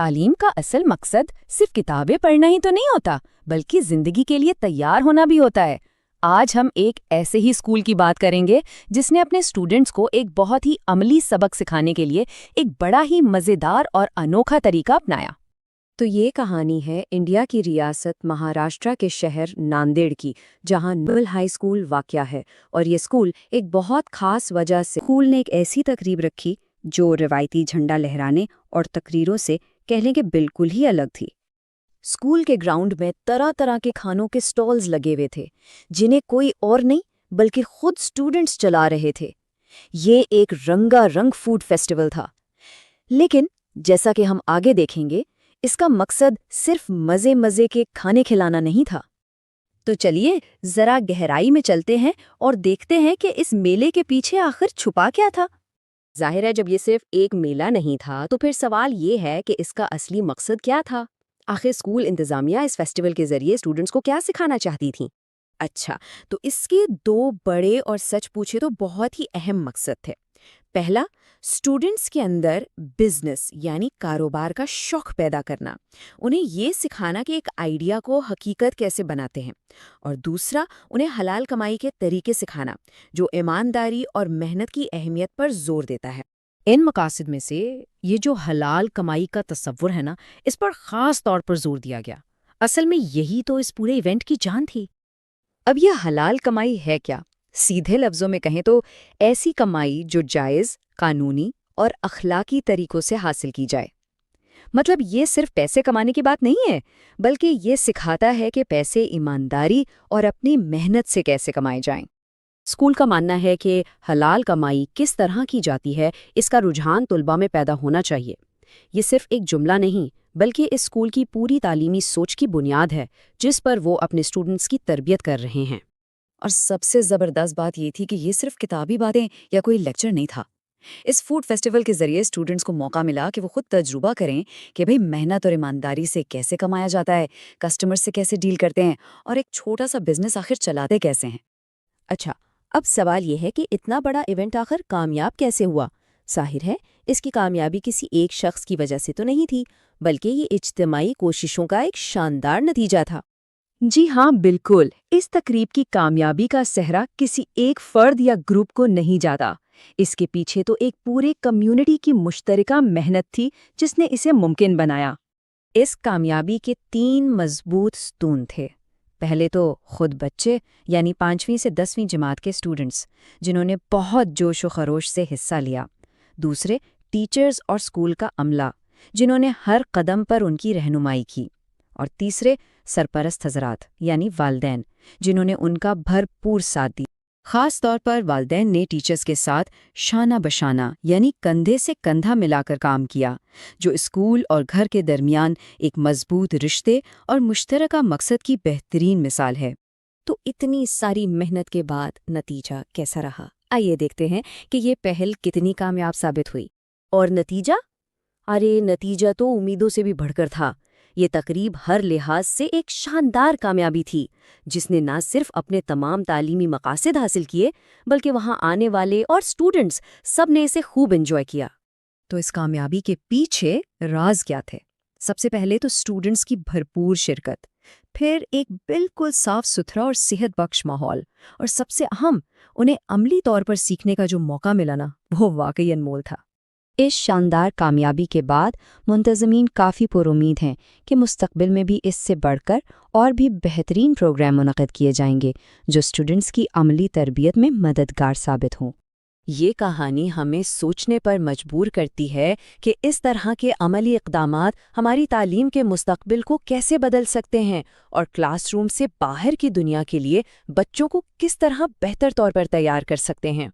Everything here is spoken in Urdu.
تعلیم کا اصل مقصد صرف کتابیں پڑھنا ہی تو نہیں ہوتا، بلکہ زندگی کے لیے تیار ہونا بھی ہوتا ہے۔ آج ہم ایک ایسے ہی اسکول کی بات کریں گے جس نے اپنے اسٹوڈنٹس کو ایک بہت ہی عملی سبق سکھانے کے لیے ایک بڑا ہی مزیدار اور انوکھا طریقہ اپنایا۔ تو یہ کہانی ہے انڈیا کی ریاست مہاراشٹر کے شہر ناندیڑ کی، جہاں نول ہائی اسکول واقع ہے۔ اور یہ اسکول ایک بہت خاص وجہ سے اسکول نے ایک ایسی تقریب رکھی جو روایتی جھنڈا لہرانے اور تقریروں سے کہہ لیں کہ بالکل ہی الگ تھی۔ اسکول کے گراؤنڈ میں طرح طرح کے کھانوں کے سٹالز لگے ہوئے تھے، جنہیں کوئی اور نہیں بلکہ خود اسٹوڈنٹس چلا رہے تھے۔ یہ ایک رنگا رنگ فوڈ فیسٹیول تھا، لیکن جیسا کہ ہم آگے دیکھیں گے، اس کا مقصد صرف مزے کے کھانے کھلانا نہیں تھا۔ تو چلیے ذرا گہرائی میں چلتے ہیں اور دیکھتے ہیں کہ اس میلے کے پیچھے آخر چھپا کیا تھا۔ ظاہر ہے جب یہ صرف ایک میلہ نہیں تھا تو پھر سوال یہ ہے کہ اس کا اصلی مقصد کیا تھا؟ آخر اسکول انتظامیہ اس فیسٹیول کے ذریعے اسٹوڈنٹس کو کیا سکھانا چاہتی تھیں؟ اچھا، تو اس کے دو بڑے اور سچ پوچھے تو بہت ہی اہم مقصد تھے۔ پہلا، اسٹوڈنٹس کے اندر بزنس یعنی کاروبار کا شوق پیدا کرنا، انہیں یہ سکھانا کہ ایک آئیڈیا کو حقیقت کیسے بناتے ہیں۔ اور دوسرا، انہیں حلال کمائی کے طریقے سکھانا جو ایمانداری اور محنت کی اہمیت پر زور دیتا ہے۔ ان مقاصد میں سے یہ جو حلال کمائی کا تصور ہے نا، اس پر خاص طور پر زور دیا گیا۔ اصل میں یہی تو اس پورے ایونٹ کی جان تھی۔ اب یہ حلال کمائی ہے کیا؟ سیدھے لفظوں میں کہیں تو ایسی کمائی جو جائز، قانونی اور اخلاقی طریقوں سے حاصل کی جائے۔ مطلب یہ صرف پیسے کمانے کی بات نہیں ہے، بلکہ یہ سکھاتا ہے کہ پیسے ایمانداری اور اپنی محنت سے کیسے کمائے جائیں۔ اسکول کا ماننا ہے کہ حلال کمائی کس طرح کی جاتی ہے، اس کا رجحان طلباء میں پیدا ہونا چاہیے۔ یہ صرف ایک جملہ نہیں، بلکہ اس اسکول کی پوری تعلیمی سوچ کی بنیاد ہے جس پر وہ اپنے اسٹوڈنٹس کی تربیت کر رہے ہیں۔ اور سب سے زبردست بات یہ تھی کہ یہ صرف کتابی باتیں یا کوئی لیکچر نہیں تھا۔ اس فوڈ فیسٹیول کے ذریعے اسٹوڈنٹس کو موقع ملا کہ وہ خود تجربہ کریں کہ بھئی محنت اور ایمانداری سے کیسے کمایا جاتا ہے، کسٹمر سے کیسے ڈیل کرتے ہیں، اور ایک چھوٹا سا بزنس آخر چلاتے کیسے ہیں۔ اچھا، اب سوال یہ ہے کہ اتنا بڑا ایونٹ آخر کامیاب کیسے ہوا؟ ظاہر ہے اس کی کامیابی کسی ایک شخص کی وجہ سے تو نہیں تھی، بلکہ یہ اجتماعی کوششوں کا ایک شاندار نتیجہ تھا۔ جی ہاں، بالکل۔ اس تقریب کی کامیابی کا سہرا کسی ایک فرد یا گروپ کو نہیں جاتا۔ اس کے پیچھے تو ایک پورے کمیونٹی کی مشترکہ محنت تھی جس نے اسے ممکن بنایا۔ اس کامیابی کے 3 مضبوط ستون تھے۔ پہلے تو خود بچے، یعنی 5ویں سے 10ویں جماعت کے اسٹوڈنٹس، جنہوں نے بہت جوش و خروش سے حصہ لیا۔ دوسرے، ٹیچرز اور اسکول کا عملہ، جنہوں نے ہر قدم پر ان کی رہنمائی کی۔ اور تیسرے، سرپرست حضرات یعنی والدین، جنہوں نے ان کا بھرپور ساتھ دیا۔ خاص طور پر والدین نے ٹیچرز کے ساتھ شانہ بشانہ یعنی کندھے سے کندھا ملا کر کام کیا، جو اسکول اور گھر کے درمیان ایک مضبوط رشتے اور مشترکہ مقصد کی بہترین مثال ہے۔ تو اتنی ساری محنت کے بعد نتیجہ کیسا رہا؟ آئیے دیکھتے ہیں کہ یہ پہل کتنی کامیاب ثابت ہوئی۔ اور نتیجہ؟ نتیجہ تو امیدوں سے بھی بڑھ کر تھا۔ یہ تقریب ہر لحاظ سے ایک شاندار کامیابی تھی، جس نے نہ صرف اپنے تمام تعلیمی مقاصد حاصل کیے، بلکہ وہاں آنے والے اور اسٹوڈنٹس سب نے اسے خوب انجوائے کیا۔ تو اس کامیابی کے پیچھے راز کیا تھے؟ سب سے پہلے تو اسٹوڈنٹس کی بھرپور شرکت، پھر ایک بالکل صاف ستھرا اور صحت بخش ماحول، اور سب سے اہم، انہیں عملی طور پر سیکھنے کا جو موقع ملا نا، وہ واقعی انمول تھا۔ اس شاندار کامیابی کے بعد منتظمین کافی پرامید ہیں کہ مستقبل میں بھی اس سے بڑھ کر اور بھی بہترین پروگرام منعقد کیے جائیں گے جو اسٹوڈنٹس کی عملی تربیت میں مددگار ثابت ہوں۔ یہ کہانی ہمیں سوچنے پر مجبور کرتی ہے کہ اس طرح کے عملی اقدامات ہماری تعلیم کے مستقبل کو کیسے بدل سکتے ہیں اور کلاس روم سے باہر کی دنیا کے لیے بچوں کو کس طرح بہتر طور پر تیار کر سکتے ہیں۔